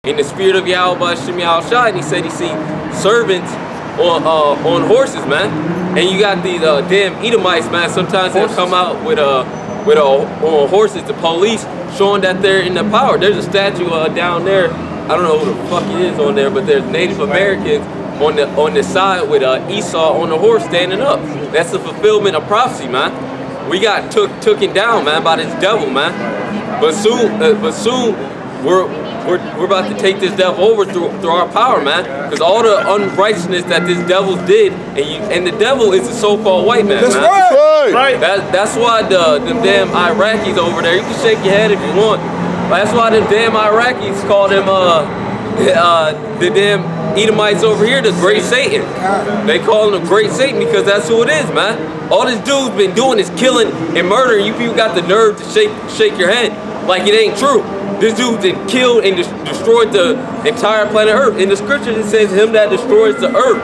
in the spirit of Yahweh Shem Yahushua, and he said he seen servants on horses, man. And you got these damn Edomites, man. Sometimes they'll come out with on horses, the police, showing that they're in the power. There's a statue down there. I don't know who the fuck it is on there, but there's Native Americans on the side with Esau on the horse standing up. That's the fulfillment of prophecy, man. We got taken down, man, by this devil, man. But soon we're about to take this devil over through our power, man. Because all the unrighteousness that this devil did, and the devil is the so-called white man. That's man. right. That's why the damn Iraqis over there. You can shake your head if you want. That's why the damn Iraqis call them the damn Edomites over here the Great Satan. They call him the Great Satan because that's who it is, man. All this dude's been doing is killing and murdering. You people got the nerve to shake your head like it ain't true. This dude then killed and destroyed the entire planet Earth. In the scriptures it says him that destroys the earth.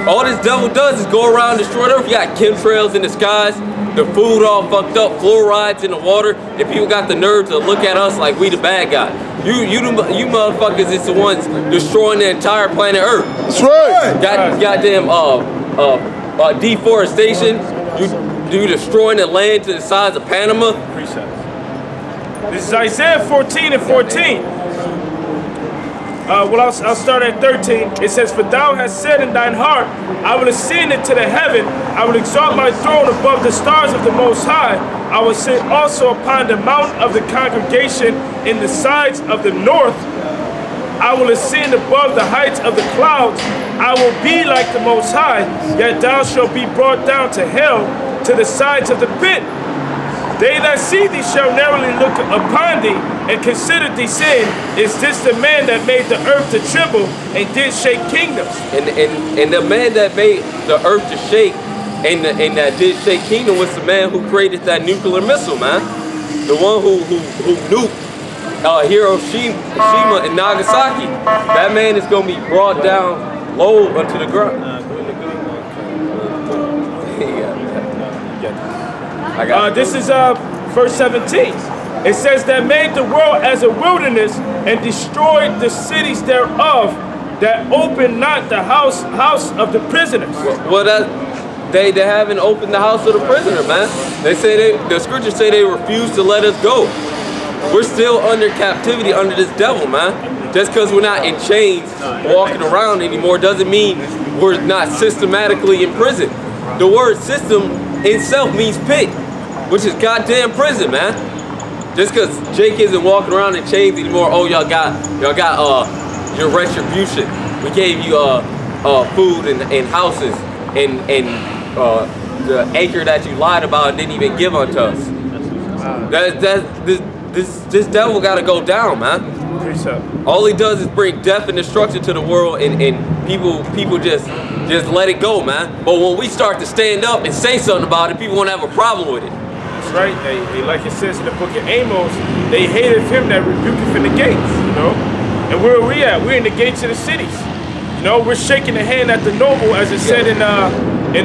All this devil does is go around and destroy the earth. You got chemtrails in the skies, the food all fucked up, fluorides in the water, and people got the nerve to look at us like we the bad guy. You motherfuckers is the ones destroying the entire planet Earth. That's right. Goddamn deforestation. You destroying the land to the size of Panama. This is Isaiah 14 and 14. Well, I'll start at 13. It says, "For thou hast said in thine heart, I will ascend into the heaven. I will exalt my throne above the stars of the Most High. I will sit also upon the mount of the congregation in the sides of the north. I will ascend above the heights of the clouds. I will be like the Most High. Yet thou shalt be brought down to hell, to the sides of the pit. They that see thee shall narrowly look upon thee, and consider thee, saying, Is this the man that made the earth to tremble, and did shake kingdoms?" And the man that made the earth to shake, and that did shake kingdom was the man who created that nuclear missile, man. The one who nuked Hiroshima and Nagasaki. That man is gonna be brought down low onto the ground. This is verse 17. It says, "That made the world as a wilderness, and destroyed the cities thereof, that opened not the house of the prisoners." Well, they haven't opened the house of the prisoner, man. They say the scriptures say they refuse to let us go. We're still under captivity under this devil, man. Just because we're not in chains walking around anymore doesn't mean we're not systematically in prison. The word system itself means pit, which is goddamn prison, man. Just because Jake isn't walking around in chains anymore, oh, y'all got your retribution. We gave you food and houses and the acre that you lied about and didn't even give unto us. This devil got to go down, man. All he does is bring death and destruction to the world, and people just let it go, man. But when we start to stand up and say something about it, people won't have a problem with it. That's right. They like it says in the book of Amos, they hated him that rebuketh in the gates, you know. And where are we at? We're in the gates of the cities. You know, we're shaking the hand at the noble, as it said in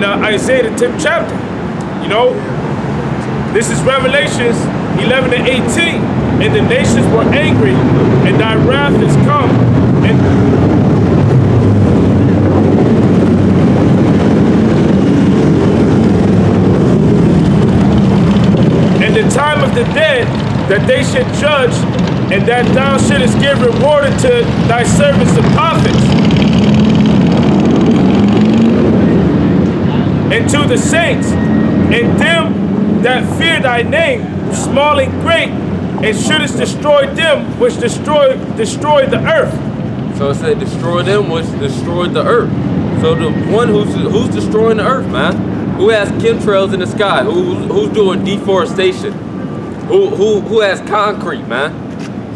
Isaiah the 10th chapter. You know, this is Revelations 11 and 18. "And the nations were angry, and thy wrath is come, and the time of the dead, that they should judge, and that thou shouldest give reward unto thy servants the prophets, and to the saints, and them that fear thy name, small and great, and shouldest destroy them which destroy the earth." So it said destroy them which destroyed the earth. So the one who's destroying the earth, man, who has chemtrails in the sky, who's doing deforestation, who has concrete, man,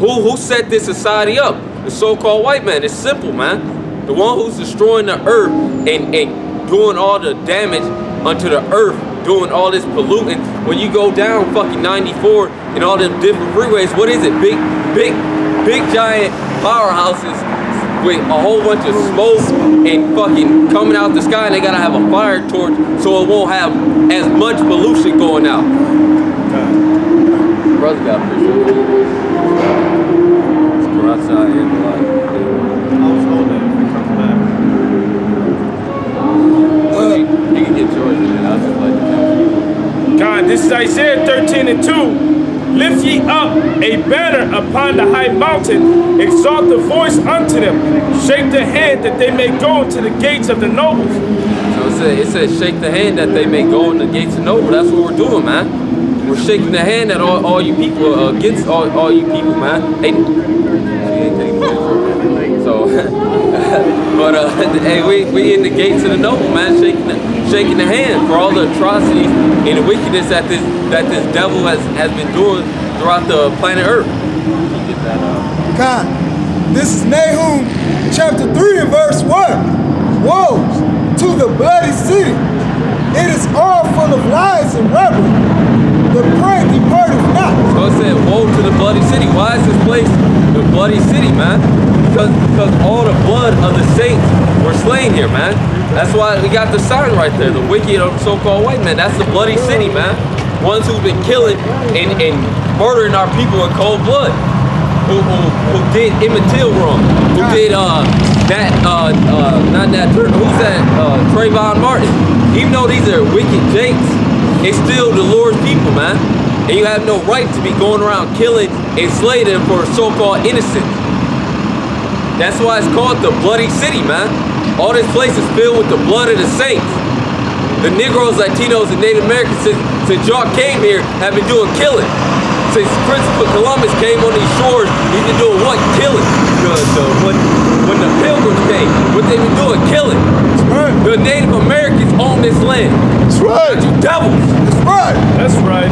who set this society up? The so-called white man. It's simple, man. The one who's destroying the earth and doing all the damage unto the earth, doing all this pollutant. When you go down fucking 94 and all them different freeways, what is it? Big giant powerhouses with a whole bunch of smoke and fucking coming out the sky, and they gotta have a fire torch so it won't have as much pollution going out. Brother got appreciated. Rothschild and like. I'll hold that if it comes back. You can get yours and then I'll just like the God, this is Isaiah 13:2. Lift ye up a banner upon the high mountain, exalt the voice unto them, shake the hand that they may go into the gates of the nobles. So it says shake the hand that they may go in the gates of noble. That's what we're doing, man. We're shaking the hand at all you people, against all you people, man. Hey, she ain't taking pictures. So, but hey, we in the gates of the noble, man, shaking the hand for all the atrocities and the wickedness that this devil has been doing throughout the planet Earth. You get that God, this is Nahum chapter 3 and verse 1. Woe to the bloody city. It is all full of lies and robbery. The prey departeth not. So it said, woe to the bloody city. Why is this place the bloody city, man? Because all the blood of the saints were slain here, man. That's why we got the sign right there, the wicked so-called white man. That's the bloody city, man. Ones who've been killing and murdering our people in cold blood. Who did Emmett Till wrong. Who did not that who's that? Trayvon Martin. Even though these are wicked jakes, it's still the Lord's people, man. And you have no right to be going around killing and slaying them for so-called innocent. That's why it's called the bloody city, man. All this place is filled with the blood of the saints. The Negroes, Latinos, and Native Americans, since y'all came here, have been doing killing. Since Christopher Columbus came on these shores, he's been doing what? Killing. When the Pilgrims came, what they been doing? Killing. That's right. The Native Americans own this land. That's right. Not you devils. That's right. That's right.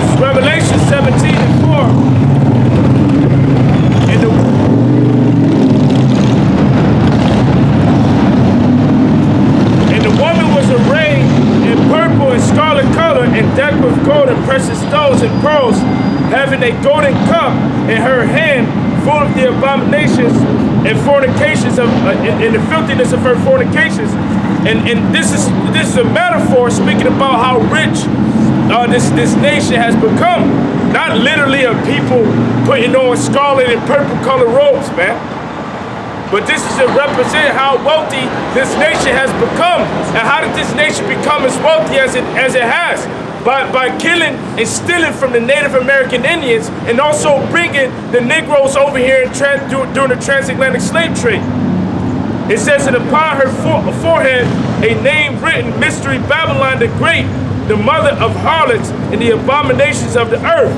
This is Revelation 17:4. And the woman was arrayed in purple and scarlet color and decked with gold and precious stones and pearls, having a golden cup in her hand full of the abominations and fornications of and the filthiness of her fornications. And this is a metaphor speaking about how rich this nation has become. Not literally of people putting on scarlet and purple colored robes, man. But this is to represent how wealthy this nation has become. And how did this nation become as wealthy as it has? By killing and stealing from the Native American Indians and also bringing the Negroes over here during the transatlantic slave trade. It says that upon her forehead a name written, Mystery Babylon the Great, the mother of harlots and the abominations of the earth.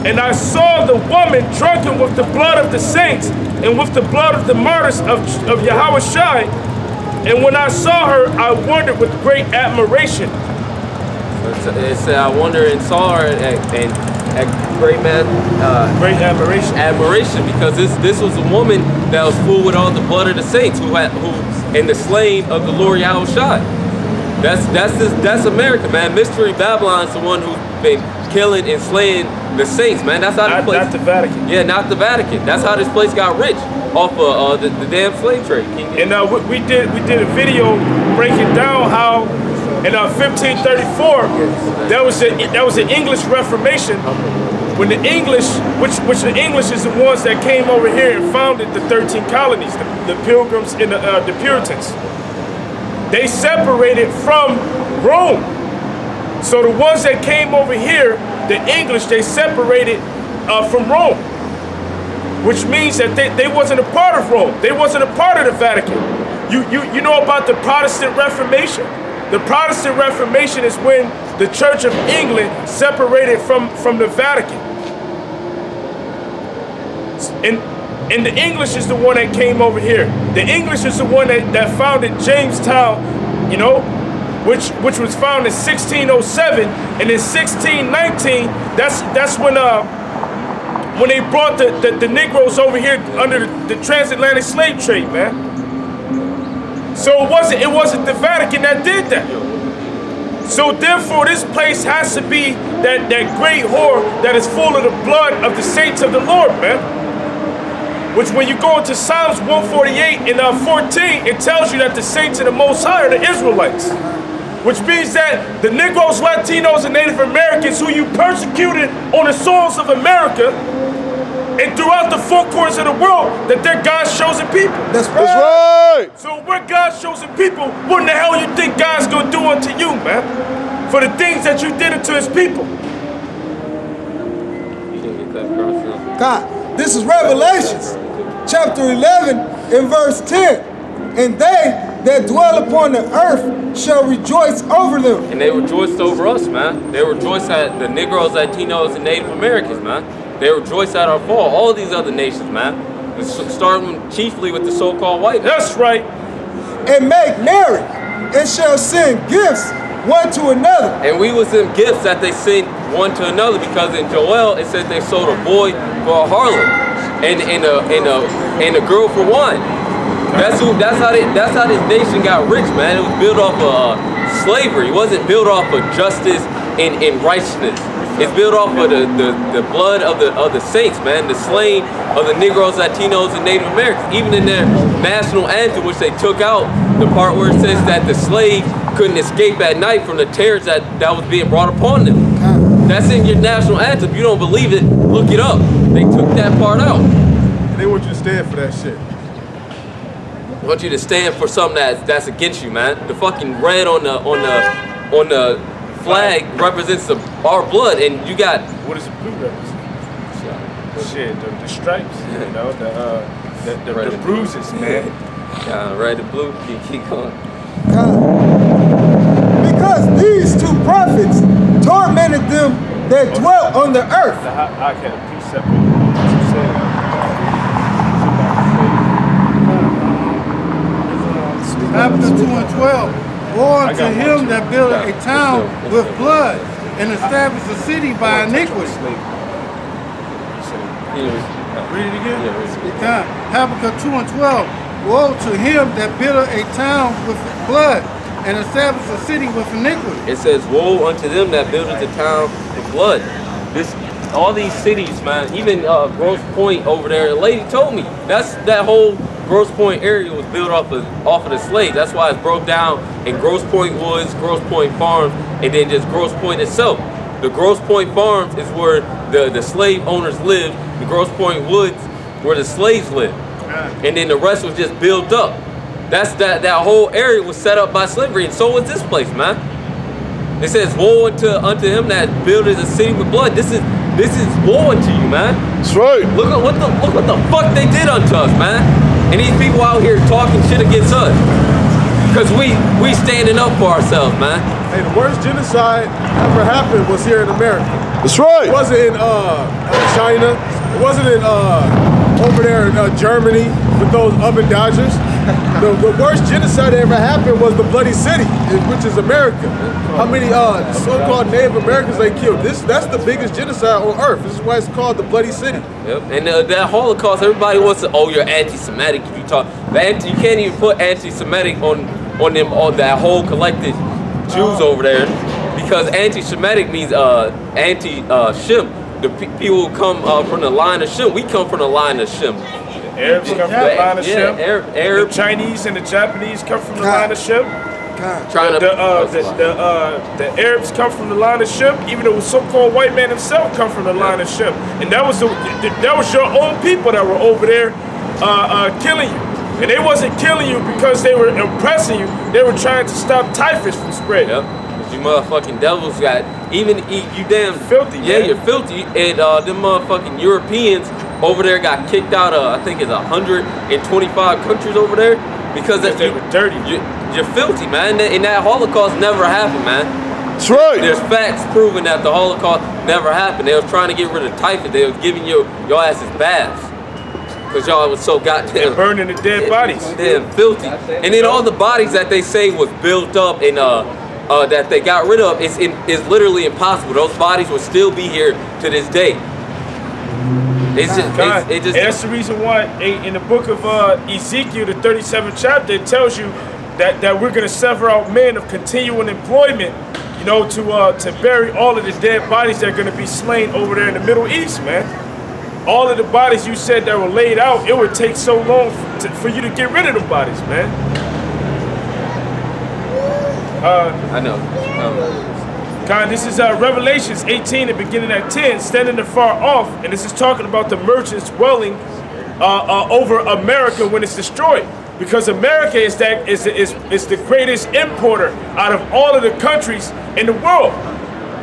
And I saw the woman drunken with the blood of the saints and with the blood of the martyrs of Yahweh Shai. And when I saw her, I wondered with great admiration. It said, I wonder and saw her and great great admiration. Admiration, because this was a woman that was full with all the blood of the saints who and the slain of the Lord Yahweh Shai. That's America, man. Mystery Babylon's the one who's been killing and slaying the saints, man. That's how this place. Not the Vatican. Yeah, not the Vatican. That's how this place got rich off of the damn slave trade. And we did a video breaking down how in 1534 there was an English Reformation when the English, which the English is the ones that came over here and founded the 13 colonies, the Pilgrims and the Puritans. They separated from Rome. So the ones that came over here, the English, they separated from Rome, which means that they wasn't a part of Rome. They wasn't a part of the Vatican. You know about the Protestant Reformation? The Protestant Reformation is when the Church of England separated from the Vatican. And the English is the one that came over here. The English is the one that founded Jamestown, you know, which was founded in 1607, and in 1619, that's when they brought the Negroes over here under the transatlantic slave trade, man. So it wasn't the Vatican that did that. So therefore, this place has to be that great whore that is full of the blood of the saints of the Lord, man. Which when you go into Psalms 148 and 14, it tells you that the saints of the Most High are the Israelites. Which means that the Negroes, Latinos, and Native Americans who you persecuted on the soils of America, and throughout the four corners of the world that they're God's chosen people. That's right. That's right. So if we're God's chosen people, what in the hell you think God's gonna do unto you, man? For the things that you did unto his people. God, this is Revelations, chapter 11 and verse 10. And they that dwell upon the earth shall rejoice over them. And they rejoiced over us, man. They rejoiced at the Negroes, Latinos, and Native Americans, man. They rejoiced at our fall. All these other nations, man. Starting chiefly with the so-called white man. That's right. And make merry, and shall send gifts one to another. And we was them gifts that they sent one to another, because in Joel it says they sold a boy for a harlot and a girl for wine. That's how this nation got rich, man. It was built off of slavery. It wasn't built off of justice and righteousness. It's built off of the blood of the saints, man. The slain of the Negroes, Latinos, and Native Americans. Even in their national anthem, which they took out, the part where it says that the slave couldn't escape at night from the terrors that was being brought upon them. That's in your national anthem. If you don't believe it, look it up. They took that part out. And they want you to stand for that shit. I want you to stand for something that's against you, man. The fucking red on the flag represents our blood, and you got. What does the blue represent? Shit, the stripes, you know, the bruises, man. Red and blue. Keep going. Because these two prophets tormented them that dwelt on the earth. How can a precept be what you said? Habakkuk 2 and 12. Woe unto him that buildeth a town with blood and establish a city by iniquity. Read it again. Habakkuk 2 and 12. Woe to him that buildeth a town with blood and establish a city with iniquity. It says, woe unto them that buildeth the town with blood. All these cities, man, even Grosse Pointe over there, the lady told me, that whole Grosse Pointe area was built off of the slaves. That's why it's broke down in Grosse Pointe Woods, Grosse Pointe Farms, and then just Grosse Pointe itself. The Grosse Pointe Farms is where the slave owners lived. The Grosse Pointe Woods where the slaves lived. And then the rest was just built up. That whole area was set up by slavery, and so was this place, man. It says, woe unto him that buildeth a city with blood. This is woe unto you, man. That's right. Look what the fuck they did unto us, man. And these people out here talking shit against us. Cause we standing up for ourselves, man. Hey, the worst genocide ever happened was here in America. That's right. It wasn't in China. It wasn't in over there in Germany with those oven dodgers. The worst genocide that ever happened was the Bloody City, which is America. How many so-called Native Americans they killed? That's the biggest genocide on earth. This is why it's called the Bloody City. Yep. And that Holocaust, everybody wants to, oh, you're anti-Semitic if you talk. You can't even put anti-Semitic on them, all that whole collected Jews over there, because anti-Semitic means anti-Shem. The people who come from the line of Shem, we come from the line of Shem. The Arabs come from the line of Shem. Arab. The Chinese and the Japanese come from the line of Shem. The Arabs come from the line of Shem. Even the so-called white man himself come from the line of Shem. And that was your own people that were over there killing you. And they wasn't killing you because they were oppressing you. They were trying to stop typhus from spreading. Yep. You motherfucking devils got, even you damn filthy. Yeah, man. you're filthy. And them motherfucking Europeans over there got kicked out of, I think it's 125 countries over there, because they were dirty. You're filthy, man. And that Holocaust never happened, man. That's right. There's facts proving that the Holocaust never happened. They was trying to get rid of typhus. They was giving your asses baths. Because y'all was so goddamn... burning the dead bodies. Damn filthy. And then all the bodies that they say was built up and that they got rid of, is literally impossible. Those bodies will still be here to this day. That's the reason why in the book of Ezekiel, the 37th chapter, it tells you that we're going to sever out men of continuing employment, you know, to bury all of the dead bodies that are going to be slain over there in the Middle East, man. All of the bodies you said that were laid out, it would take so long for you to get rid of the bodies, man. I know. God, this is Revelations 18 and beginning at 10, standing afar off, and this is talking about the merchants dwelling over America when it's destroyed. Because America is the greatest importer out of all of the countries in the world.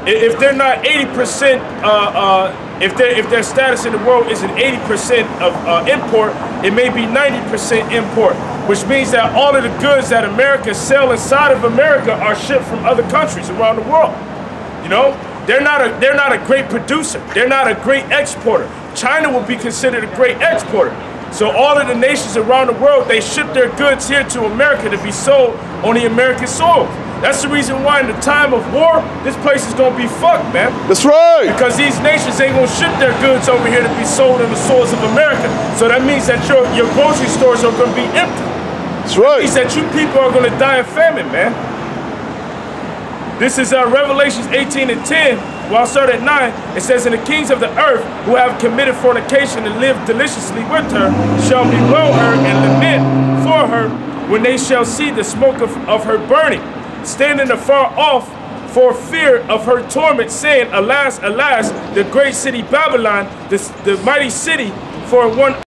If they're not 80%, if their status in the world isn't 80% of import, it may be 90% import, which means that all of the goods that America sell inside of America are shipped from other countries around the world. You know, they're not a great producer. They're not a great exporter. China will be considered a great exporter. So all of the nations around the world, they ship their goods here to America to be sold on the American soil. That's the reason why in the time of war, this place is gonna be fucked, man. That's right. Because these nations ain't gonna ship their goods over here to be sold on the soils of America. So that means that your grocery stores are gonna be empty. That's right. That means that you people are gonna die of famine, man. This is Revelations 18 and 10. Well, I'll start at 9. It says, and the kings of the earth who have committed fornication and lived deliciously with her shall bewail her and lament for her when they shall see the smoke of her burning, standing afar off for fear of her torment, saying, alas, alas, the great city Babylon, the mighty city, for one